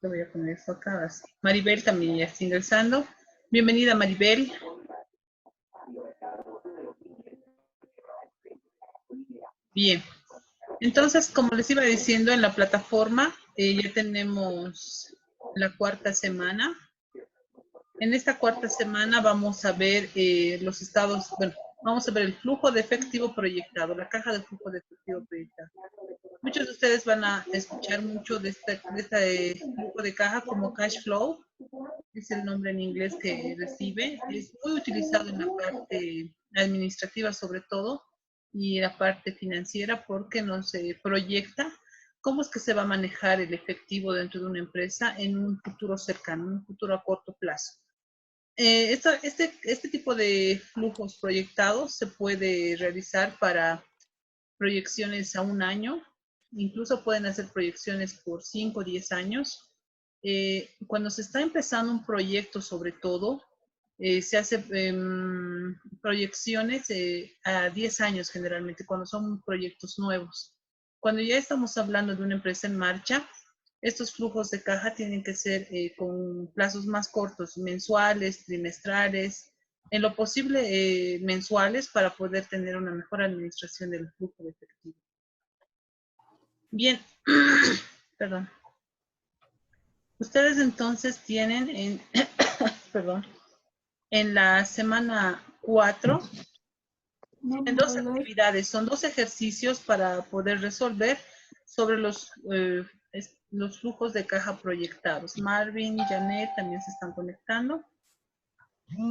Le voy a poner esto acá. Así. Maribel también ya está ingresando. Bienvenida, Maribel. Bien. Entonces, como les iba diciendo, en la plataforma ya tenemos la cuarta semana. En esta cuarta semana vamos a ver los estados, bueno, vamos a ver el flujo de efectivo proyectado, la caja de flujo de efectivo proyectado. Muchos de ustedes van a escuchar mucho de este flujo de caja como cash flow, es el nombre en inglés que recibe. Es muy utilizado en la parte administrativa sobre todo y la parte financiera porque nos proyecta cómo es que se va a manejar el efectivo dentro de una empresa en un futuro cercano, en un futuro a corto plazo. Este tipo de flujos proyectados se puede realizar para proyecciones a un año, incluso pueden hacer proyecciones por 5 o 10 años. Cuando se está empezando un proyecto, sobre todo, se hace proyecciones a 10 años generalmente, cuando son proyectos nuevos. Cuando ya estamos hablando de una empresa en marcha, estos flujos de caja tienen que ser con plazos más cortos, mensuales, trimestrales, en lo posible mensuales para poder tener una mejor administración del flujo de efectivo. Bien, perdón. Ustedes entonces tienen perdón, en la semana 4, tienen dos actividades, son 2 ejercicios para poder resolver sobre los flujos de caja proyectados. Marvin y Janet también se están conectando.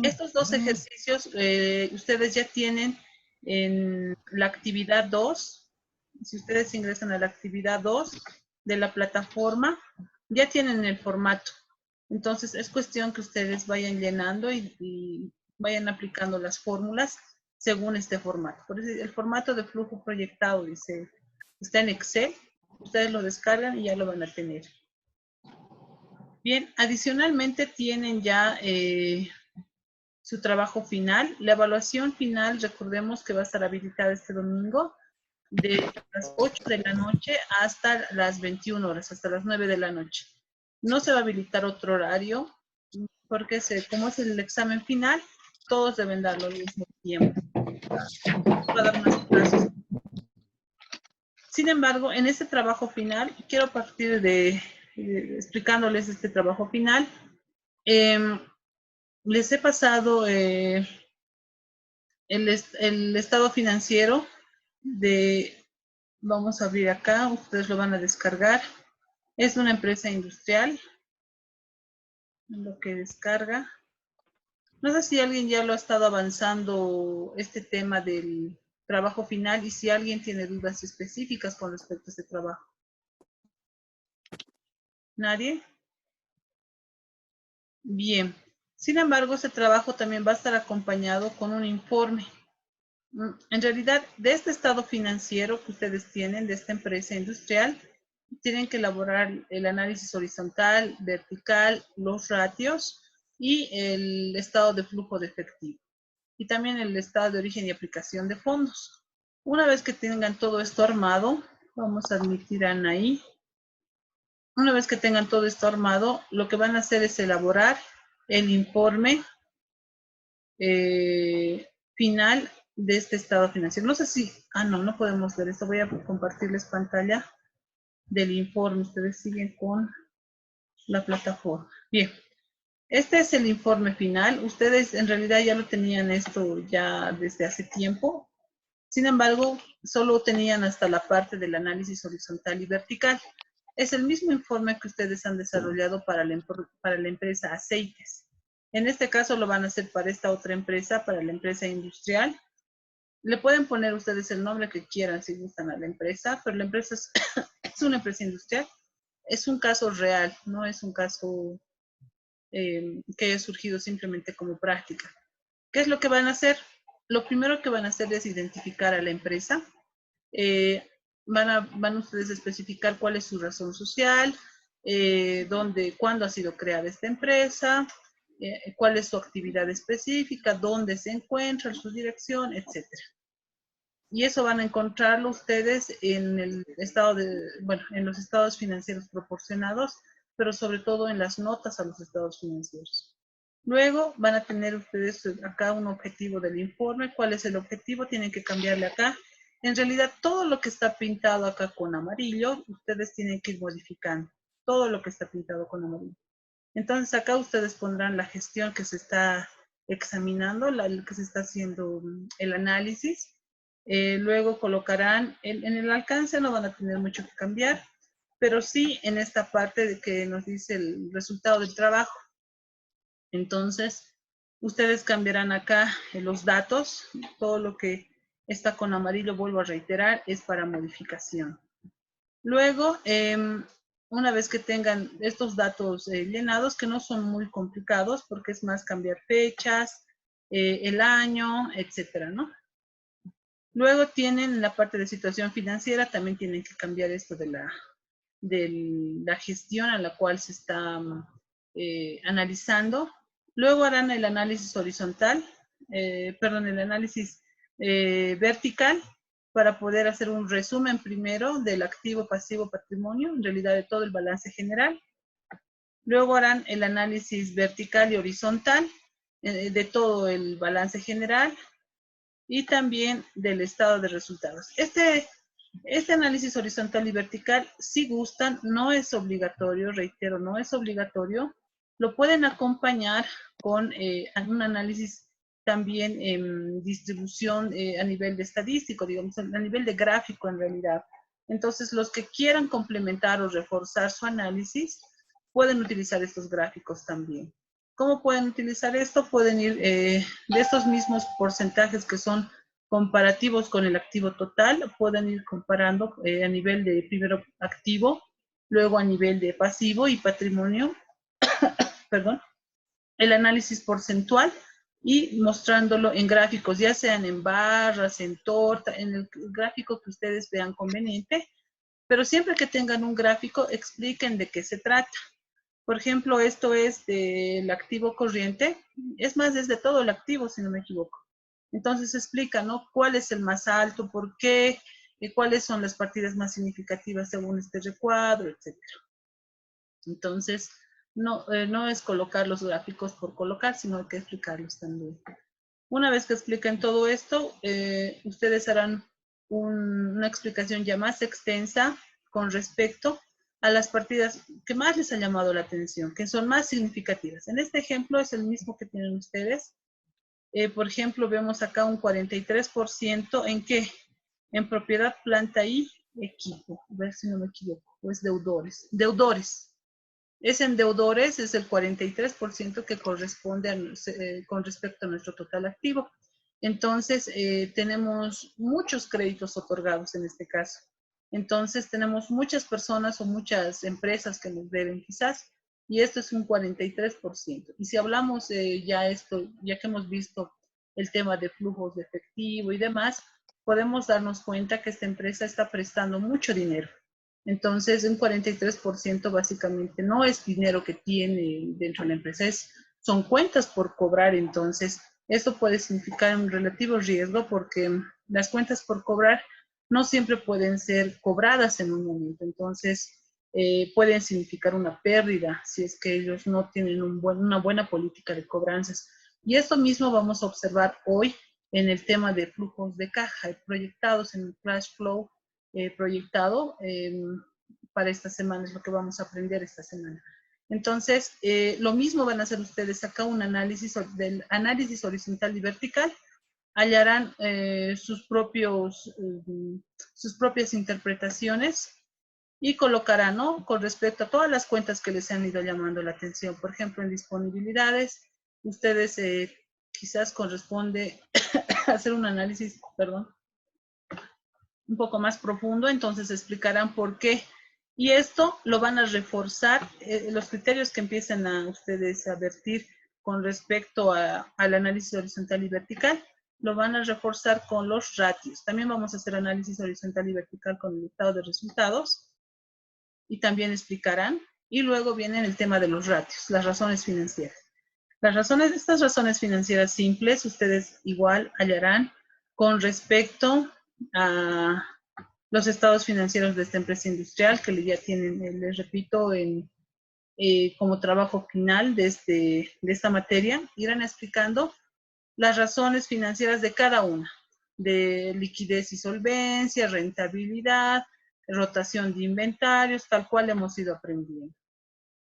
Estos 2 ejercicios ustedes ya tienen en la actividad 2. Si ustedes ingresan a la actividad 2 de la plataforma, ya tienen el formato. Entonces, es cuestión que ustedes vayan llenando y vayan aplicando las fórmulas según este formato. Por eso, el formato de flujo proyectado dice, está en Excel. Ustedes lo descargan y ya lo van a tener. Bien, adicionalmente tienen ya su trabajo final. La evaluación final, recordemos que va a estar habilitada este domingo de las 8 de la noche hasta las 21 horas, hasta las 9 de la noche. No se va a habilitar otro horario porque como es el examen final, todos deben darlo al mismo tiempo. Va a dar unos plazos. Sin embargo, en este trabajo final, quiero partir de explicándoles este trabajo final. Les he pasado el estado financiero vamos a abrir acá, ustedes lo van a descargar. Es una empresa industrial, lo que descarga. No sé si alguien ya lo ha estado avanzando este tema del trabajo final y si alguien tiene dudas específicas con respecto a este trabajo. ¿Nadie? Bien. Sin embargo, este trabajo también va a estar acompañado con un informe. En realidad, de este estado financiero que ustedes tienen, de esta empresa industrial, tienen que elaborar el análisis horizontal, vertical, los ratios y el estado de flujo de efectivo. Y también el estado de origen y aplicación de fondos. Una vez que tengan todo esto armado, vamos a admitir a Anaí. Una vez que tengan todo esto armado, lo que van a hacer es elaborar el informe final de este estado financiero. No sé si, no podemos ver esto. Voy a compartirles pantalla del informe. Ustedes siguen con la plataforma. Bien, este es el informe final. Ustedes en realidad ya lo tenían esto ya desde hace tiempo. Sin embargo, solo tenían hasta la parte del análisis horizontal y vertical. Es el mismo informe que ustedes han desarrollado para la empresa Aceites. En este caso lo van a hacer para esta otra empresa, para la empresa industrial. Le pueden poner ustedes el nombre que quieran si gustan a la empresa, pero la empresa es una empresa industrial. Es un caso real, no es un caso que haya surgido simplemente como práctica. ¿Qué es lo que van a hacer? Lo primero que van a hacer es identificar a la empresa. Van ustedes a especificar cuál es su razón social, cuándo ha sido creada esta empresa, cuál es su actividad específica, dónde se encuentra, su dirección, etc. Y eso van a encontrarlo ustedes en el estado en los estados financieros proporcionados pero sobre todo en las notas a los estados financieros. Luego van a tener ustedes acá un objetivo del informe. ¿Cuál es el objetivo? Tienen que cambiarle acá. En realidad, todo lo que está pintado acá con amarillo, ustedes tienen que ir modificando. Todo lo que está pintado con amarillo. Entonces, acá ustedes pondrán la gestión que se está examinando, que se está haciendo el análisis. Luego colocarán, en el alcance no van a tener mucho que cambiar, pero sí en esta parte de que nos dice el resultado del trabajo. Entonces, ustedes cambiarán acá los datos. Todo lo que está con amarillo, vuelvo a reiterar, es para modificación. Luego, una vez que tengan estos datos llenados, que no son muy complicados, porque es más cambiar fechas, el año, etcétera, ¿no? Luego tienen la parte de situación financiera, también tienen que cambiar esto de la gestión a la cual se está analizando. Luego harán el análisis horizontal, el análisis vertical, para poder hacer un resumen primero del activo, pasivo, patrimonio, en realidad de todo el balance general. Luego harán el análisis vertical y horizontal de todo el balance general y también del estado de resultados. Este análisis horizontal y vertical, si gustan, no es obligatorio, reitero, no es obligatorio. Lo pueden acompañar con un análisis también en distribución a nivel de estadístico, digamos, a nivel de gráfico en realidad. Entonces, los que quieran complementar o reforzar su análisis, pueden utilizar estos gráficos también. ¿Cómo pueden utilizar esto? Pueden ir de estos mismos porcentajes que son comparativos con el activo total, pueden ir comparando a nivel de primero activo, luego a nivel de pasivo y patrimonio, perdón, el análisis porcentual y mostrándolo en gráficos, ya sean en barras, en torta, en el gráfico que ustedes vean conveniente, pero siempre que tengan un gráfico, expliquen de qué se trata. Por ejemplo, esto es del activo corriente, es más, desde todo el activo, si no me equivoco. Entonces explica, ¿no? ¿Cuál es el más alto? ¿Por qué? ¿Cuáles son las partidas más significativas según este recuadro? Etcétera. Entonces, no es colocar los gráficos por colocar, sino hay que explicarlos también. Una vez que expliquen todo esto, ustedes harán una explicación ya más extensa con respecto a las partidas que más les ha llamado la atención, que son más significativas. En este ejemplo es el mismo que tienen ustedes. Por ejemplo, vemos acá un 43% en qué? En propiedad, planta y equipo. A ver si no me equivoco. O es deudores. Deudores. Es en deudores, es el 43% que corresponde con respecto a nuestro total activo. Entonces, tenemos muchos créditos otorgados en este caso. Entonces, tenemos muchas personas o muchas empresas que nos deben quizás, y esto es un 43%. Y si hablamos ya que hemos visto el tema de flujos de efectivo y demás, podemos darnos cuenta que esta empresa está prestando mucho dinero. Entonces, un 43% básicamente no es dinero que tiene dentro de la empresa, son cuentas por cobrar. Entonces, esto puede significar un relativo riesgo porque las cuentas por cobrar no siempre pueden ser cobradas en un momento. Entonces, pueden significar una pérdida si es que ellos no tienen una buena política de cobranzas. Y esto mismo vamos a observar hoy en el tema de flujos de caja proyectados en el cash flow proyectado para esta semana, es lo que vamos a aprender esta semana. Entonces, lo mismo van a hacer ustedes acá, un análisis del análisis horizontal y vertical, hallarán sus propias interpretaciones y colocarán, ¿no? Con respecto a todas las cuentas que les han ido llamando la atención. Por ejemplo, en disponibilidades, ustedes quizás corresponde hacer un análisis, perdón, un poco más profundo, entonces explicarán por qué. Y esto lo van a reforzar, los criterios que empiecen a ustedes a vertir con respecto al análisis horizontal y vertical, lo van a reforzar con los ratios. También vamos a hacer análisis horizontal y vertical con el estado de resultados y también explicarán. Y luego viene el tema de los ratios, las razones financieras. Estas razones financieras simples, ustedes igual hallarán con respecto a los estados financieros de esta empresa industrial, que ya tienen, les repito, en como trabajo final de esta materia, irán explicando las razones financieras de cada una, de liquidez y solvencia, rentabilidad, rotación de inventarios, tal cual hemos ido aprendiendo.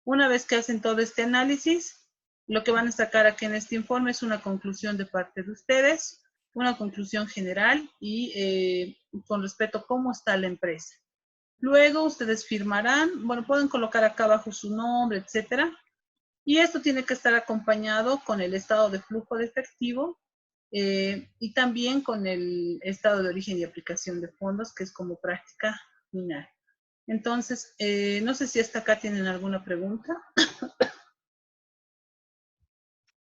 Una vez que hacen todo este análisis, lo que van a sacar aquí en este informe es una conclusión de parte de ustedes, una conclusión general y con respecto a cómo está la empresa. Luego ustedes firmarán, bueno, pueden colocar acá abajo su nombre, etcétera. Y esto tiene que estar acompañado con el estado de flujo de efectivo y también con el estado de origen y aplicación de fondos, que es como práctica final. Entonces, no sé si hasta acá tienen alguna pregunta.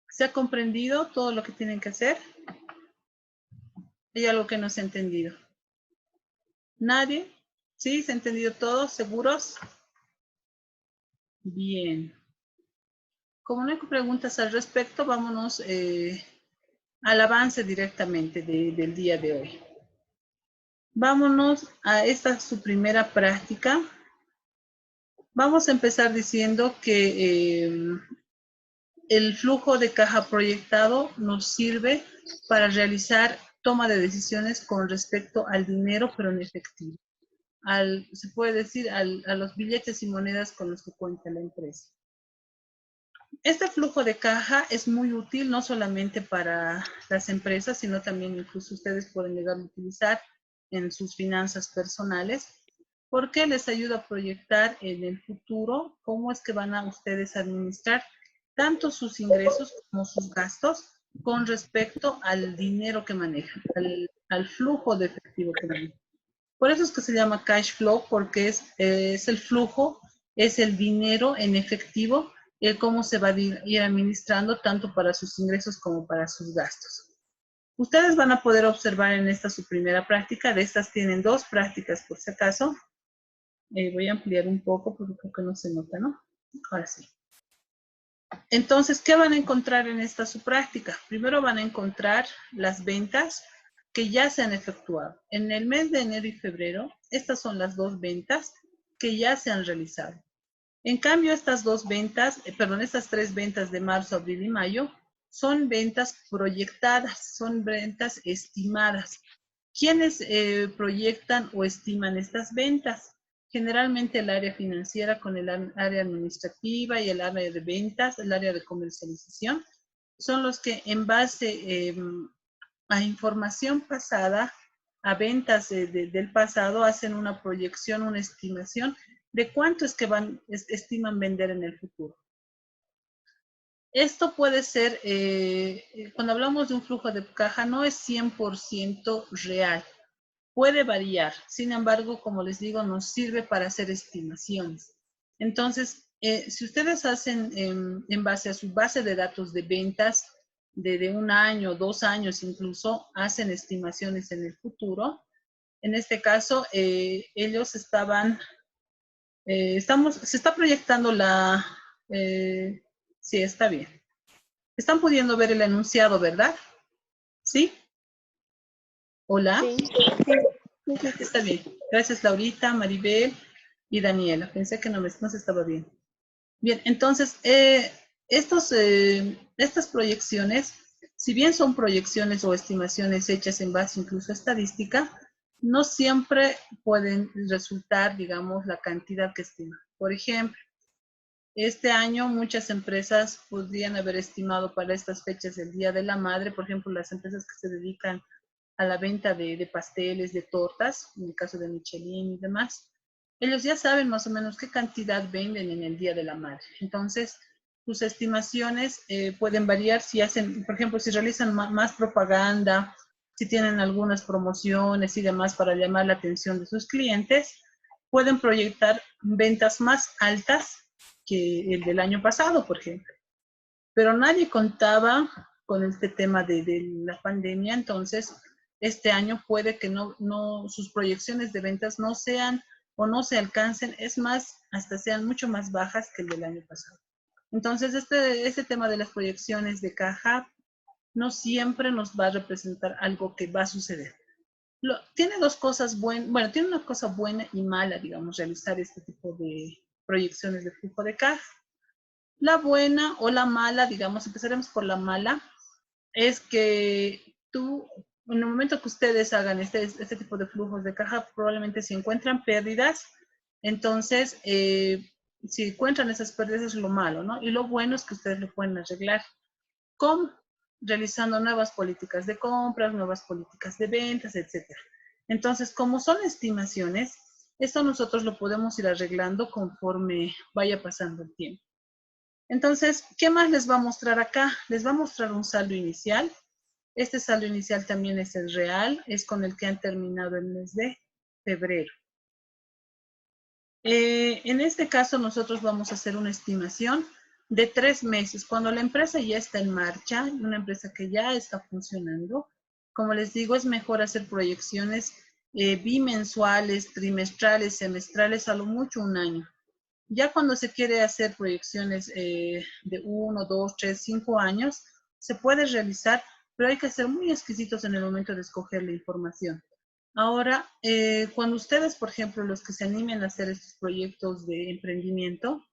¿Se ha comprendido todo lo que tienen que hacer? ¿Hay algo que no se ha entendido? ¿Nadie? ¿Sí? ¿Se ha entendido todo? ¿Seguros? Bien. Como no hay preguntas al respecto, vámonos al avance directamente del día de hoy. Vámonos a esta su primera práctica. Vamos a empezar diciendo que el flujo de caja proyectado nos sirve para realizar toma de decisiones con respecto al dinero, pero en efectivo. Se puede decir, a los billetes y monedas con los que cuenta la empresa. Este flujo de caja es muy útil no solamente para las empresas, sino también incluso ustedes pueden llegar a utilizar en sus finanzas personales, porque les ayuda a proyectar en el futuro cómo es que van a ustedes administrar tanto sus ingresos como sus gastos con respecto al dinero que manejan, al flujo de efectivo que manejan. Por eso es que se llama cash flow, porque es el flujo, es el dinero en efectivo, el cómo se va a ir administrando tanto para sus ingresos como para sus gastos. Ustedes van a poder observar en esta su primera práctica. De estas tienen dos prácticas por si acaso. Voy a ampliar un poco porque creo que no se nota, ¿no? Ahora sí. Entonces, ¿qué van a encontrar en esta su práctica? Primero van a encontrar las ventas que ya se han efectuado. En el mes de enero y febrero, estas son las dos ventas que ya se han realizado. En cambio, estas tres ventas de marzo, abril y mayo son ventas proyectadas, son ventas estimadas. ¿Quiénes proyectan o estiman estas ventas? Generalmente el área financiera con el área administrativa y el área de ventas, el área de comercialización, son los que en base a información pasada, a ventas del pasado, hacen una proyección, una estimación de cuánto es que estiman vender en el futuro. Esto puede ser, cuando hablamos de un flujo de caja, no es 100% real. Puede variar, sin embargo, como les digo, nos sirve para hacer estimaciones. Entonces, si ustedes hacen en base a su base de datos de ventas de 1 año, 2 años incluso, hacen estimaciones en el futuro. En este caso, ellos se está proyectando sí, está bien. Están pudiendo ver el enunciado, ¿verdad? ¿Sí? ¿Hola? Sí. Está bien. Gracias, Laurita, Maribel y Daniela. Pensé que no se estaba bien. Bien, entonces, estas proyecciones, si bien son proyecciones o estimaciones hechas en base incluso a estadística, no siempre pueden resultar, digamos, la cantidad que estiman. Por ejemplo, este año muchas empresas podrían haber estimado para estas fechas el Día de la Madre, por ejemplo, las empresas que se dedican a la venta de pasteles, de tortas, en el caso de Michelin y demás, ellos ya saben más o menos qué cantidad venden en el Día de la Madre. Entonces, sus estimaciones pueden variar si hacen, por ejemplo, si realizan más propaganda, si tienen algunas promociones y demás para llamar la atención de sus clientes, pueden proyectar ventas más altas que el del año pasado, por ejemplo. Pero nadie contaba con este tema de la pandemia, entonces este año puede que sus proyecciones de ventas no sean o no se alcancen, es más, hasta sean mucho más bajas que el del año pasado. Entonces, este tema de las proyecciones de caja no siempre nos va a representar algo que va a suceder. Tiene dos cosas buenas, bueno, tiene una cosa buena y mala, digamos, realizar este tipo de proyecciones de flujo de caja. La buena o la mala, digamos, empezaremos por la mala, es que en el momento que ustedes hagan este tipo de flujos de caja, probablemente si encuentran pérdidas, entonces, si encuentran esas pérdidas es lo malo, ¿no? Y lo bueno es que ustedes lo pueden arreglar. ¿Cómo? Realizando nuevas políticas de compras, nuevas políticas de ventas, etcétera. Entonces, como son estimaciones, esto nosotros lo podemos ir arreglando conforme vaya pasando el tiempo. Entonces, ¿qué más les va a mostrar acá? Les va a mostrar un saldo inicial. Este saldo inicial también es el real, es con el que han terminado el mes de febrero. En este caso, nosotros vamos a hacer una estimación de 3 meses. Cuando la empresa ya está en marcha, una empresa que ya está funcionando, como les digo, es mejor hacer proyecciones bimensuales, trimestrales, semestrales, a lo mucho un año. Ya cuando se quiere hacer proyecciones de 1, 2, 3, 5 años, se puede realizar, pero hay que ser muy exquisitos en el momento de escoger la información. Ahora, cuando ustedes, por ejemplo, los que se animen a hacer estos proyectos de emprendimiento,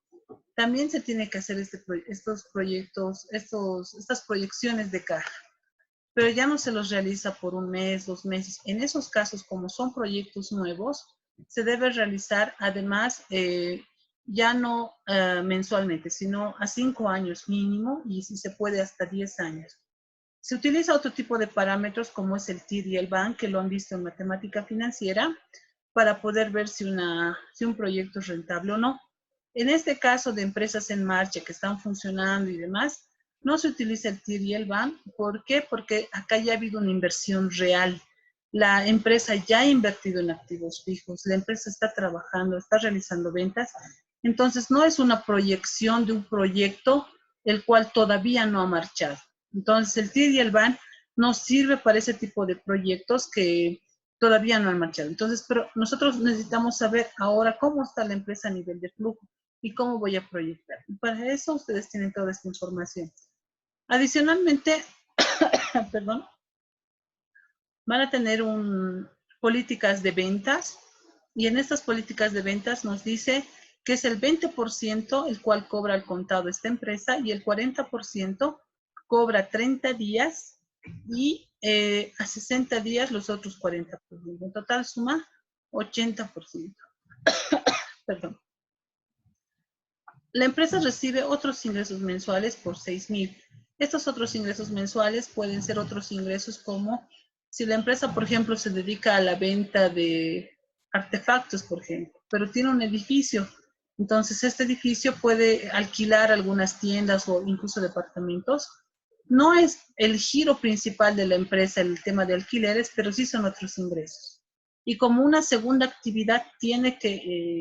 también se tiene que hacer estos proyectos, estas proyecciones de caja, pero ya no se los realiza por un mes, 2 meses. En esos casos, como son proyectos nuevos, se debe realizar además ya no mensualmente, sino a 5 años mínimo y si se puede hasta 10 años. Se utiliza otro tipo de parámetros como es el TIR y el BAN, que lo han visto en matemática financiera, para poder ver si un proyecto es rentable o no. En este caso de empresas en marcha que están funcionando y demás, no se utiliza el TIR y el BAN. ¿Por qué? Porque acá ya ha habido una inversión real. La empresa ya ha invertido en activos fijos, la empresa está trabajando, está realizando ventas. Entonces, no es una proyección de un proyecto el cual todavía no ha marchado. Entonces, el TIR y el BAN nos sirve para ese tipo de proyectos que todavía no han marchado. Entonces, pero nosotros necesitamos saber ahora cómo está la empresa a nivel de flujo y cómo voy a proyectar. Y para eso ustedes tienen toda esta información. Adicionalmente, perdón, van a tener políticas de ventas y en estas políticas de ventas nos dice que es el 20% el cual cobra al contado esta empresa y el 40% cobra 30 días y a 60 días los otros 40%. En total suma 80%. Perdón. La empresa recibe otros ingresos mensuales por 6,000. Estos otros ingresos mensuales pueden ser otros ingresos como si la empresa, por ejemplo, se dedica a la venta de artefactos, por ejemplo, pero tiene un edificio. Entonces, este edificio puede alquilar algunas tiendas o incluso departamentos. No es el giro principal de la empresa el tema de alquileres, pero sí son otros ingresos. Y como una segunda actividad tiene que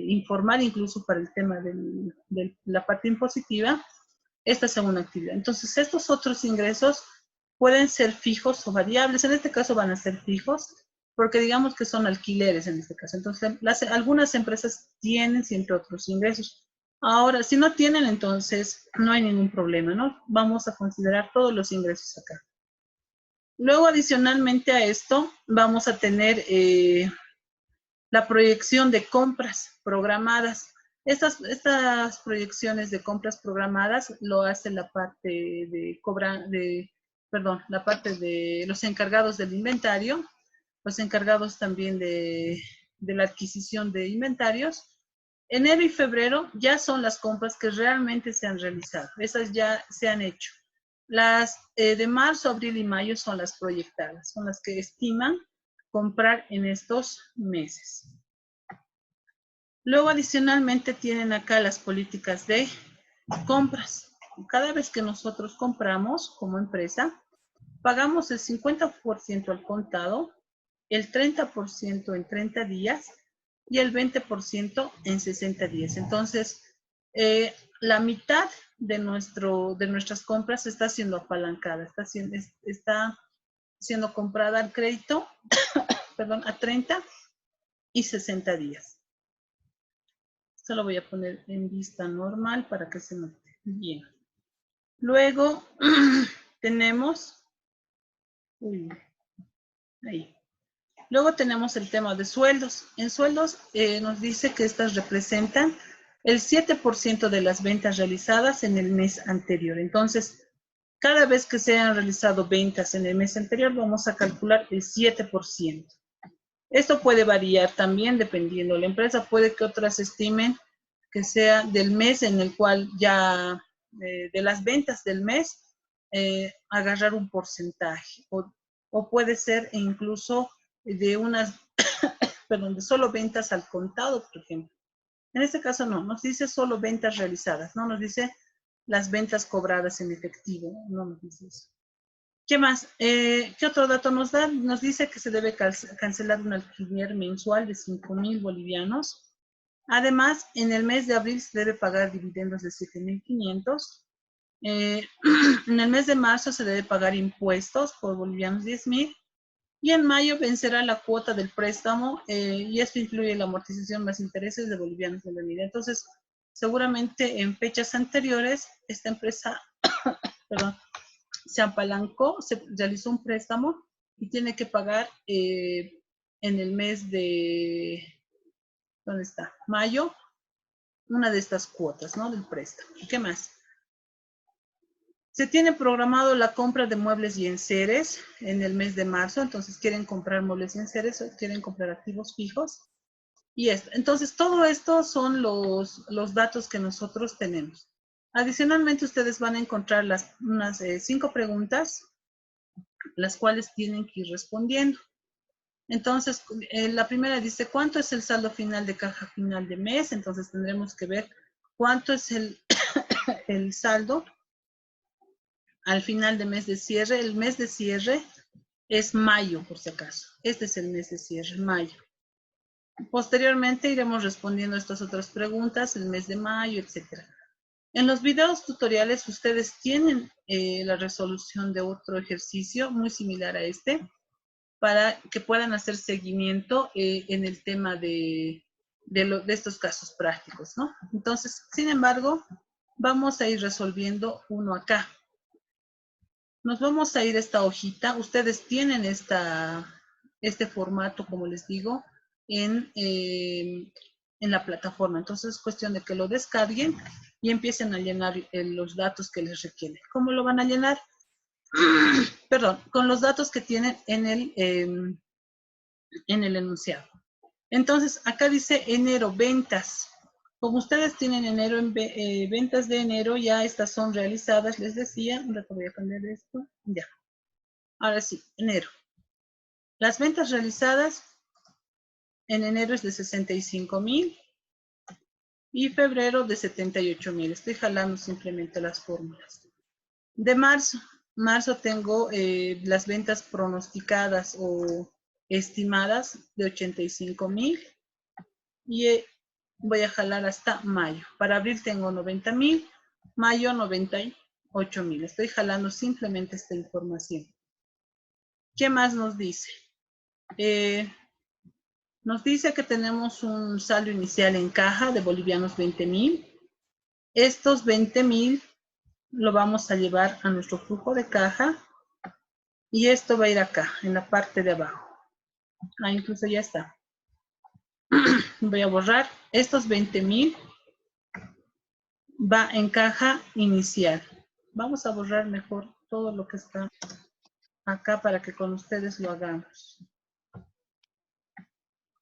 informar incluso para el tema de la parte impositiva, esta segunda actividad. Entonces, estos otros ingresos pueden ser fijos o variables. En este caso van a ser fijos, porque digamos que son alquileres en este caso. Entonces, algunas empresas tienen siempre otros ingresos. Ahora, si no tienen, entonces no hay ningún problema, ¿no? Vamos a considerar todos los ingresos acá. Luego, adicionalmente a esto, vamos a tener la proyección de compras programadas. Estas proyecciones de compras programadas lo hace la parte la parte de los encargados del inventario, los encargados también de la adquisición de inventarios. Enero y febrero ya son las compras que realmente se han realizado. Esas ya se han hecho. Las de marzo, abril y mayo son las proyectadas, son las que estiman comprar en estos meses. Luego, adicionalmente, tienen acá las políticas de compras. Cada vez que nosotros compramos como empresa, pagamos el 50% al contado, el 30% en 30 días y el 20% en 60 días. Entonces, la mitad de nuestras compras está siendo apalancada, está siendo comprada al crédito, perdón, a 30 y 60 días. Esto lo voy a poner en vista normal para que se note bien. Luego tenemos, ahí. Luego tenemos el tema de sueldos. En sueldos nos dice que estas representan el 7% de las ventas realizadas en el mes anterior. Entonces, cada vez que se han realizado ventas en el mes anterior, vamos a calcular el 7%. Esto puede variar también dependiendo de la empresa. Puede que otras estimen que sea del mes en el cual ya, de las ventas del mes, agarrar un porcentaje. O puede ser incluso de unas, perdón, de solo ventas al contado, por ejemplo. En este caso no, nos dice solo ventas realizadas, no nos dice las ventas cobradas en efectivo, no nos dice eso. ¿Qué más? ¿Qué otro dato nos da? Nos dice que se debe cancelar un alquiler mensual de 5.000 bolivianos. Además, en el mes de abril se debe pagar dividendos de 7.500. En el mes de marzo se debe pagar impuestos por bolivianos 10.000. Y en mayo vencerá la cuota del préstamo y esto incluye la amortización más intereses de bolivianos de la unidad. Entonces, seguramente en fechas anteriores, esta empresa, perdón, se apalancó, se realizó un préstamo y tiene que pagar en el mes de, ¿dónde está? Mayo, una de estas cuotas, ¿no? Del préstamo. ¿Qué más? Se tiene programado la compra de muebles y enseres en el mes de marzo, entonces quieren comprar muebles y enseres o quieren comprar activos fijos. Y esto. Entonces, todo esto son los datos que nosotros tenemos. Adicionalmente, ustedes van a encontrar unas 5 preguntas, las cuales tienen que ir respondiendo. Entonces, la primera dice, ¿cuánto es el saldo final de caja final de mes? Entonces, tendremos que ver cuánto es el saldo al final de mes de cierre. El mes de cierre es mayo, por si acaso. Este es el mes de cierre, mayo. Posteriormente iremos respondiendo estas otras preguntas, el mes de mayo, etc. En los videos tutoriales ustedes tienen la resolución de otro ejercicio muy similar a este, para que puedan hacer seguimiento en el tema de estos casos prácticos, ¿no? Entonces, sin embargo, vamos a ir resolviendo uno acá. Nos vamos a ir a esta hojita. Ustedes tienen este formato, como les digo, en la plataforma. Entonces, es cuestión de que lo descarguen y empiecen a llenar los datos que les requieren. ¿Cómo lo van a llenar? Perdón, con los datos que tienen en el enunciado. Entonces, acá dice enero, ventas. Como ustedes tienen enero, ventas de enero, ya estas son realizadas, les decía. Voy a cambiar esto. Ya. Ahora sí, enero. Las ventas realizadas en enero es de 65.000 y febrero de 78.000. Estoy jalando simplemente las fórmulas. De marzo. Marzo tengo las ventas pronosticadas o estimadas de 85.000 y voy a jalar hasta mayo. Para abril tengo 90.000, mayo 98.000. Estoy jalando simplemente esta información. ¿Qué más nos dice? Nos dice que tenemos un saldo inicial en caja de bolivianos 20.000. Estos 20.000 lo vamos a llevar a nuestro flujo de caja y esto va a ir acá, en la parte de abajo. Ah, incluso ya está. Voy a borrar. Estos 20.000 va en caja inicial. Vamos a borrar mejor todo lo que está acá para que con ustedes lo hagamos.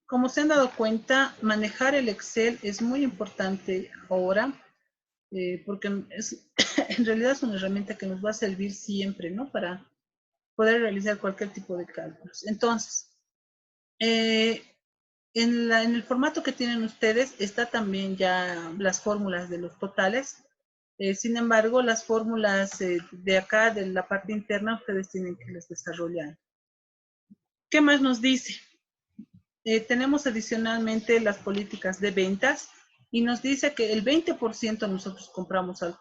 Como se han dado cuenta, manejar el Excel es muy importante ahora, porque en realidad es una herramienta que nos va a servir siempre, ¿no? Para poder realizar cualquier tipo de cálculos. Entonces, en el formato que tienen ustedes está también ya las fórmulas de los totales. Sin embargo, las fórmulas de acá, de la parte interna, ustedes tienen que las desarrollar. ¿Qué más nos dice? Tenemos adicionalmente las políticas de ventas y nos dice que el 20% nosotros cobramos al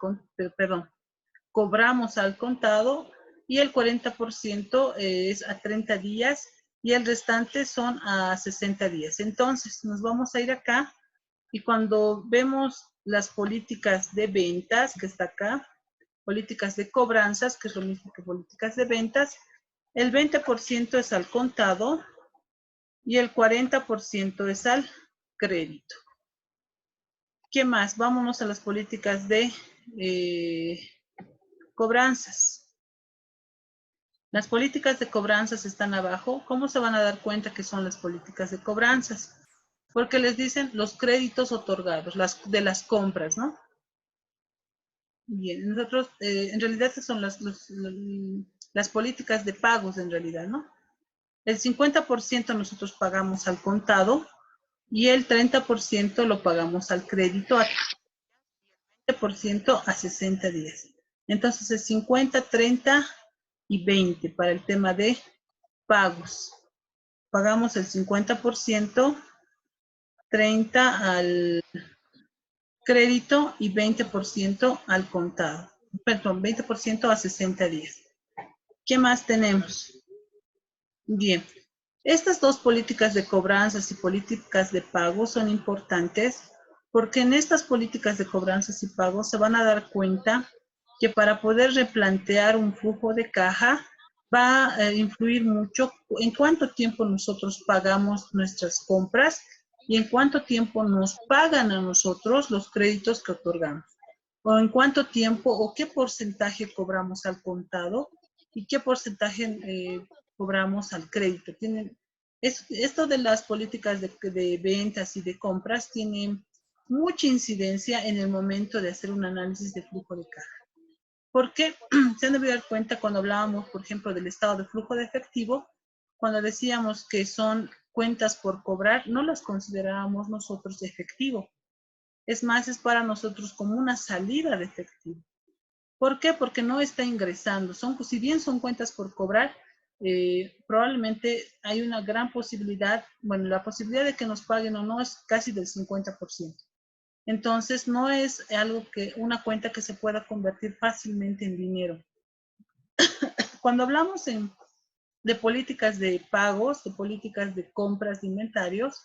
contado y el 40% es a 30 días y el restante son a 60 días. Entonces, nos vamos a ir acá y cuando vemos las políticas de ventas, que está acá, políticas de cobranzas, que es lo mismo que políticas de ventas, el 20% es al contado y el 40% es al crédito. ¿Qué más? Vámonos a las políticas de cobranzas. Las políticas de cobranzas están abajo. ¿Cómo se van a dar cuenta que son las políticas de cobranzas? Porque les dicen los créditos otorgados, de las compras, ¿no? Bien, nosotros, en realidad, son las políticas de pagos, en realidad, ¿no? El 50% nosotros pagamos al contado y el 30% lo pagamos al crédito, al 20% a 60 días. Entonces, es 50, 30 y 20 para el tema de pagos. Pagamos el 50%, 30 al crédito y 20% al contado. Perdón, 20% a 60 días. ¿Qué más tenemos? Bien, estas dos políticas de cobranzas y políticas de pago son importantes porque en estas políticas de cobranzas y pagos se van a dar cuenta que para poder replantear un flujo de caja va a influir mucho en cuánto tiempo nosotros pagamos nuestras compras y en cuánto tiempo nos pagan a nosotros los créditos que otorgamos, o en cuánto tiempo o qué porcentaje cobramos al contado y qué porcentaje cobramos al crédito. Esto de las políticas de ventas y de compras tiene mucha incidencia en el momento de hacer un análisis de flujo de caja. Porque se han de dar cuenta cuando hablábamos, por ejemplo, del estado de flujo de efectivo, cuando decíamos que son cuentas por cobrar, no las considerábamos nosotros de efectivo. Es más, es para nosotros como una salida de efectivo. ¿Por qué? Porque no está ingresando. Si bien son cuentas por cobrar, probablemente hay una gran posibilidad, bueno, la posibilidad de que nos paguen o no es casi del 50%. Entonces, no es una cuenta que se pueda convertir fácilmente en dinero. Cuando hablamos de políticas de pagos, de políticas de compras de inventarios,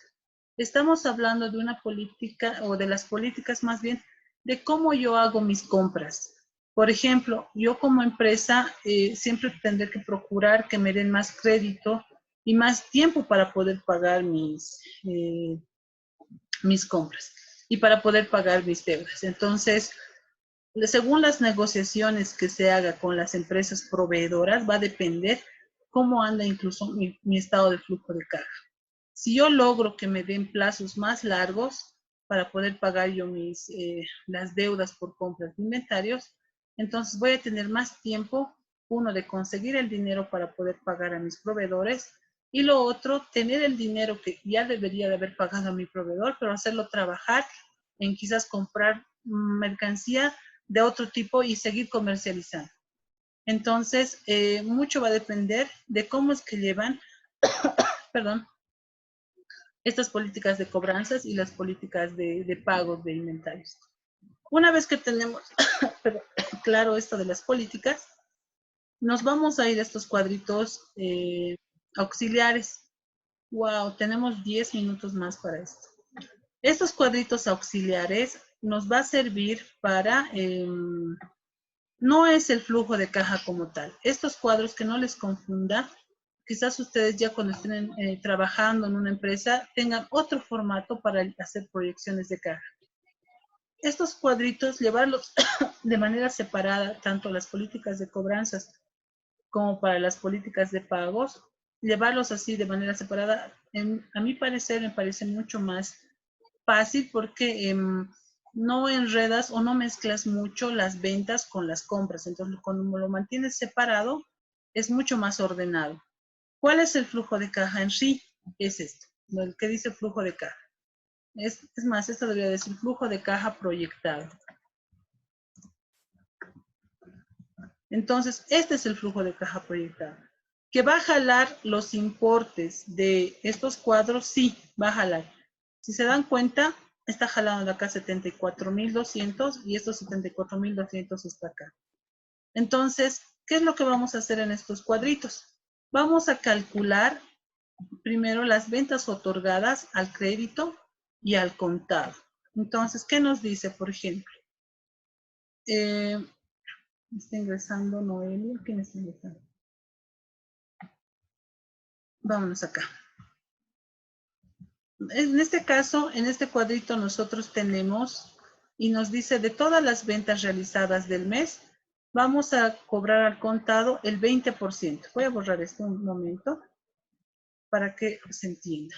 estamos hablando de una política o de las políticas más bien de cómo yo hago mis compras. Por ejemplo, yo como empresa siempre tendré que procurar que me den más crédito y más tiempo para poder pagar mis compras y para poder pagar mis deudas. Entonces, según las negociaciones que se haga con las empresas proveedoras, va a depender cómo anda incluso mi estado de flujo de caja. Si yo logro que me den plazos más largos para poder pagar yo las deudas por compras de inventarios, entonces voy a tener más tiempo, uno, de conseguir el dinero para poder pagar a mis proveedores, y lo otro, tener el dinero que ya debería de haber pagado a mi proveedor, pero hacerlo trabajar en quizás comprar mercancía de otro tipo y seguir comercializando. Entonces, mucho va a depender de cómo es que llevan, perdón, estas políticas de cobranzas y las políticas de pagos de inventarios. Una vez que tenemos claro esto de las políticas, nos vamos a ir a estos cuadritos auxiliares. Wow, tenemos 10 minutos más para esto. Estos cuadritos auxiliares nos va a servir para, no es el flujo de caja como tal. Estos cuadros, que no les confunda, quizás ustedes ya cuando estén trabajando en una empresa tengan otro formato para hacer proyecciones de caja. Estos cuadritos, llevarlos de manera separada, tanto las políticas de cobranzas como para las políticas de pagos, llevarlos así de manera separada, a mi parecer, me parece mucho más fácil porque no enredas o no mezclas mucho las ventas con las compras. Entonces, cuando lo mantienes separado, es mucho más ordenado. ¿Cuál es el flujo de caja en sí? Es esto, el que dice flujo de caja. Es más, esto debería decir flujo de caja proyectado. Entonces, este es el flujo de caja proyectado. ¿Que va a jalar los importes de estos cuadros? Sí, va a jalar. Si se dan cuenta, está jalando acá 74,200 y estos 74,200 está acá. Entonces, ¿qué es lo que vamos a hacer en estos cuadritos? Vamos a calcular primero las ventas otorgadas al crédito y al contado. Entonces, ¿qué nos dice, por ejemplo? Está ingresando Noelia. ¿Quién está ingresando? Vámonos acá. En este caso, en este cuadrito nosotros tenemos y nos dice de todas las ventas realizadas del mes, vamos a cobrar al contado el 20%. Voy a borrar esto un momento para que se entienda.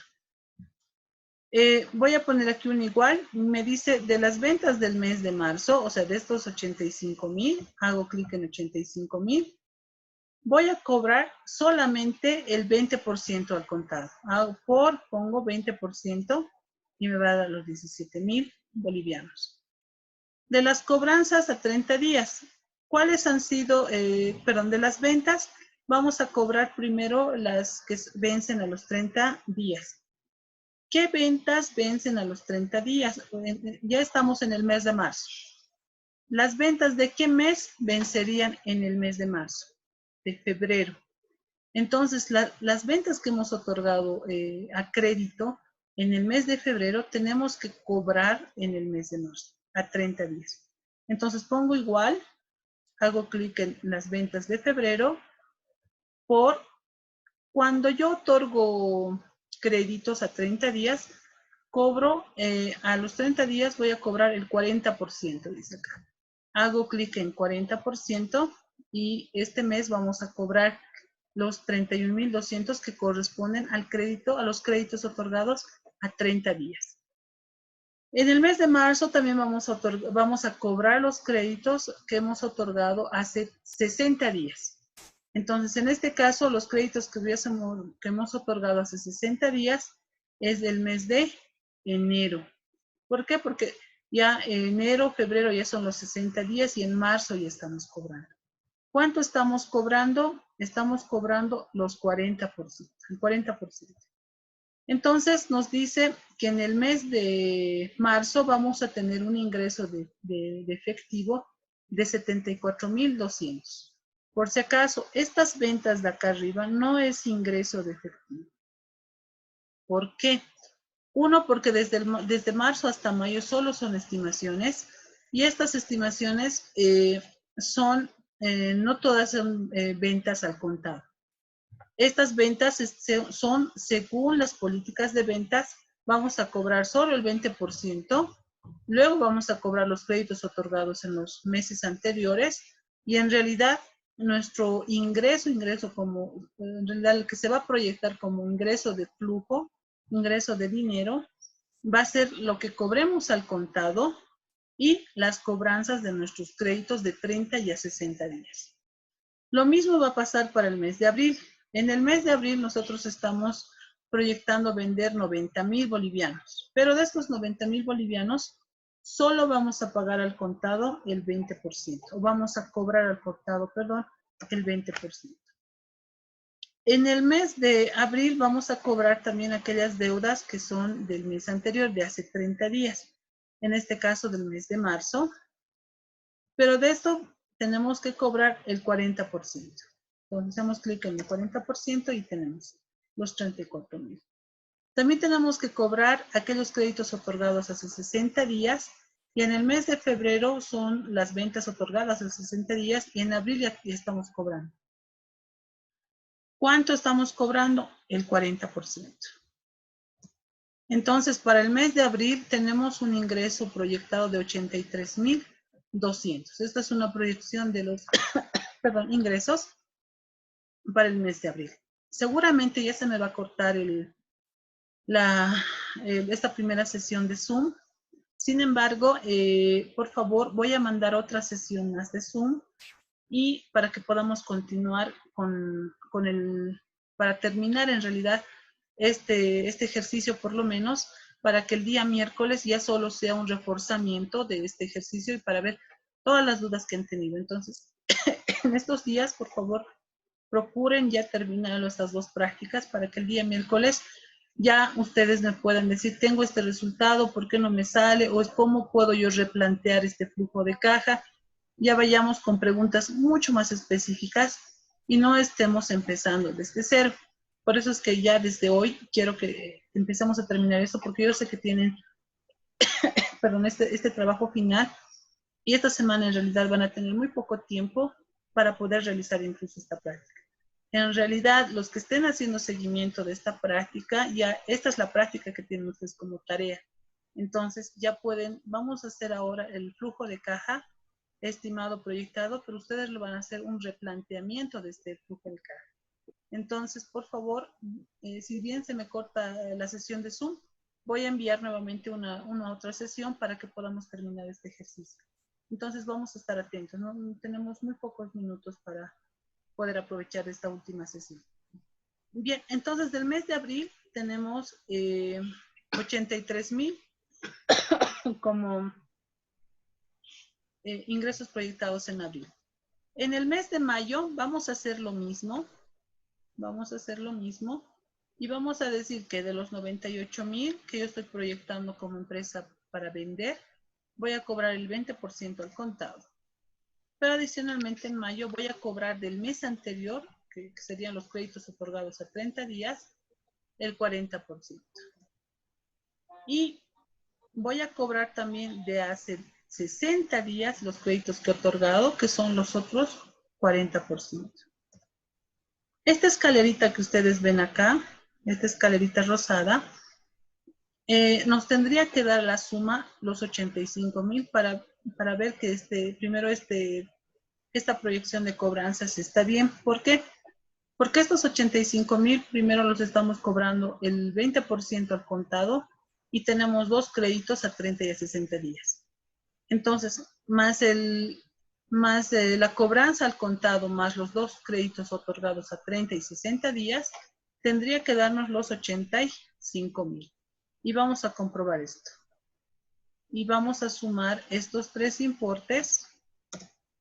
Voy a poner aquí un igual. Me dice de las ventas del mes de marzo, o sea, de estos 85,000, hago clic en 85,000. Voy a cobrar solamente el 20% al contado. Pongo 20% y me va a dar los 17,000 bolivianos. De las cobranzas a 30 días, ¿cuáles han sido, de las ventas? Vamos a cobrar primero las que vencen a los 30 días. ¿Qué ventas vencen a los 30 días? Ya estamos en el mes de marzo. ¿Las ventas de qué mes vencerían en el mes de marzo? De febrero. Entonces, las ventas que hemos otorgado a crédito en el mes de febrero tenemos que cobrar en el mes de marzo, a 30 días. Entonces, pongo igual, hago clic en las ventas de febrero. Cuando yo otorgo créditos a 30 días, cobro, a los 30 días voy a cobrar el 40%, dice acá. Hago clic en 40% y este mes vamos a cobrar los 31,200 que corresponden al crédito, a los créditos otorgados a 30 días. En el mes de marzo también vamos a cobrar los créditos que hemos otorgado hace 60 días. Entonces, en este caso, los créditos que hemos otorgado hace 60 días es del mes de enero. ¿Por qué? Porque ya enero, febrero ya son los 60 días y en marzo ya estamos cobrando. ¿Cuánto estamos cobrando? Estamos cobrando los 40%, el 40%. Entonces nos dice que en el mes de marzo vamos a tener un ingreso de efectivo de 74,200. Por si acaso, estas ventas de acá arriba no es ingreso de efectivo. ¿Por qué? Uno, porque desde marzo hasta mayo solo son estimaciones y estas estimaciones no todas son ventas al contado. Estas ventas son según las políticas de ventas, vamos a cobrar solo el 20%, luego vamos a cobrar los créditos otorgados en los meses anteriores y en realidad nuestro ingreso en realidad el que se va a proyectar como ingreso de flujo, ingreso de dinero, va a ser lo que cobremos al contado y las cobranzas de nuestros créditos de 30 y a 60 días. Lo mismo va a pasar para el mes de abril. En el mes de abril nosotros estamos proyectando vender 90,000 bolivianos, pero de estos 90,000 bolivianos solo vamos a pagar al contado el 20%, o vamos a cobrar al contado, perdón, el 20%. En el mes de abril vamos a cobrar también aquellas deudas que son del mes anterior, de hace 30 días, en este caso del mes de marzo, pero de esto tenemos que cobrar el 40%. Entonces hacemos clic en el 40% y tenemos los 34,000. También tenemos que cobrar aquellos créditos otorgados hace 60 días y en el mes de febrero son las ventas otorgadas hace 60 días y en abril ya estamos cobrando. ¿Cuánto estamos cobrando? El 40%. Entonces, para el mes de abril tenemos un ingreso proyectado de 83,200. Esta es una proyección de los ingresos para el mes de abril. Seguramente ya se me va a cortar esta primera sesión de Zoom. Sin embargo, por favor, voy a mandar otra sesión más de Zoom y para que podamos continuar para terminar en realidad este ejercicio por lo menos, para que el día miércoles ya solo sea un reforzamiento de este ejercicio y para ver todas las dudas que han tenido. Entonces, en estos días, por favor, procuren ya terminar estas dos prácticas para que el día miércoles ya ustedes me puedan decir, tengo este resultado, ¿por qué no me sale? O cómo puedo yo replantear este flujo de caja. Ya vayamos con preguntas mucho más específicas y no estemos empezando desde cero. Por eso es que ya desde hoy quiero que empecemos a terminar esto, porque yo sé que tienen, este trabajo final y esta semana en realidad van a tener muy poco tiempo para poder realizar incluso esta práctica. En realidad, los que estén haciendo seguimiento de esta práctica, ya esta es la práctica que tienen ustedes como tarea. Entonces ya pueden, vamos a hacer ahora el flujo de caja estimado proyectado, pero ustedes lo van a hacer un replanteamiento de este flujo de caja. Entonces, por favor, si bien se me corta la sesión de Zoom, voy a enviar nuevamente una otra sesión para que podamos terminar este ejercicio. Entonces vamos a estar atentos, ¿no? Tenemos muy pocos minutos para poder aprovechar esta última sesión. Bien, entonces del mes de abril tenemos 83,000 como ingresos proyectados en abril. En el mes de mayo vamos a hacer lo mismo. Vamos a hacer lo mismo. Y vamos a decir que de los 98,000 que yo estoy proyectando como empresa para vender, voy a cobrar el 20% al contado. Pero adicionalmente en mayo voy a cobrar del mes anterior, que serían los créditos otorgados a 30 días, el 40%. Y voy a cobrar también de hace 60 días los créditos que he otorgado, que son los otros 40%. Esta escalerita que ustedes ven acá, esta escalerita rosada, nos tendría que dar la suma, los 85,000, para ver que primero esta proyección de cobranzas está bien. ¿Por qué? Porque estos 85,000 primero los estamos cobrando el 20% al contado y tenemos dos créditos a 30 y a 60 días. Entonces, más la cobranza al contado, más los dos créditos otorgados a 30 y 60 días, tendría que darnos los 85,000. Y vamos a comprobar esto. Y vamos a sumar estos tres importes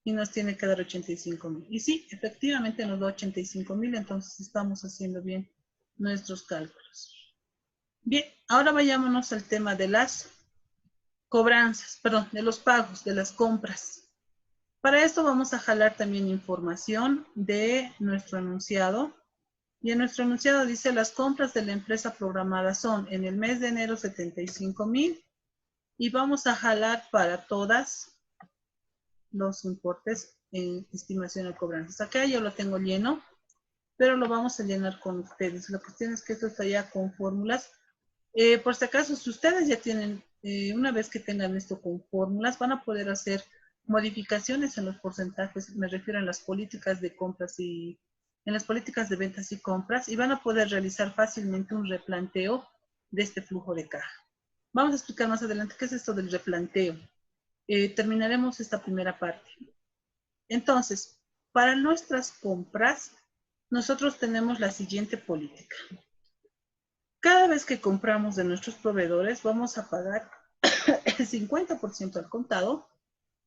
y nos tiene que dar 85,000. Y sí, efectivamente nos da 85,000, entonces estamos haciendo bien nuestros cálculos. Bien, ahora vayámonos al tema de las cobranzas, perdón, de los pagos, de las compras. Para esto vamos a jalar también información de nuestro enunciado. Y en nuestro enunciado dice: las compras de la empresa programada son en el mes de enero 75,000, y vamos a jalar para todas los importes en estimación de cobranzas. Acá yo lo tengo lleno, pero lo vamos a llenar con ustedes. La cuestión es que esto está ya con fórmulas. Por si acaso, si ustedes ya tienen, una vez que tengan esto con fórmulas, van a poder hacer modificaciones en los porcentajes, me refiero a las políticas de compras y en las políticas de ventas y compras, y van a poder realizar fácilmente un replanteo de este flujo de caja. Vamos a explicar más adelante qué es esto del replanteo. Terminaremos esta primera parte. Entonces, para nuestras compras, nosotros tenemos la siguiente política. Cada vez que compramos de nuestros proveedores, vamos a pagar el 50% al contado,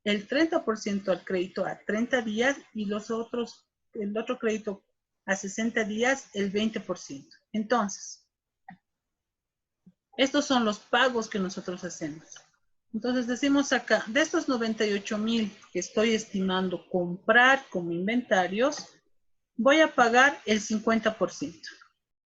el 30% al crédito a 30 días y el otro crédito a 60 días, el 20%. Entonces, estos son los pagos que nosotros hacemos. Entonces decimos acá, de estos 98,000 que estoy estimando comprar como inventarios, voy a pagar el 50%.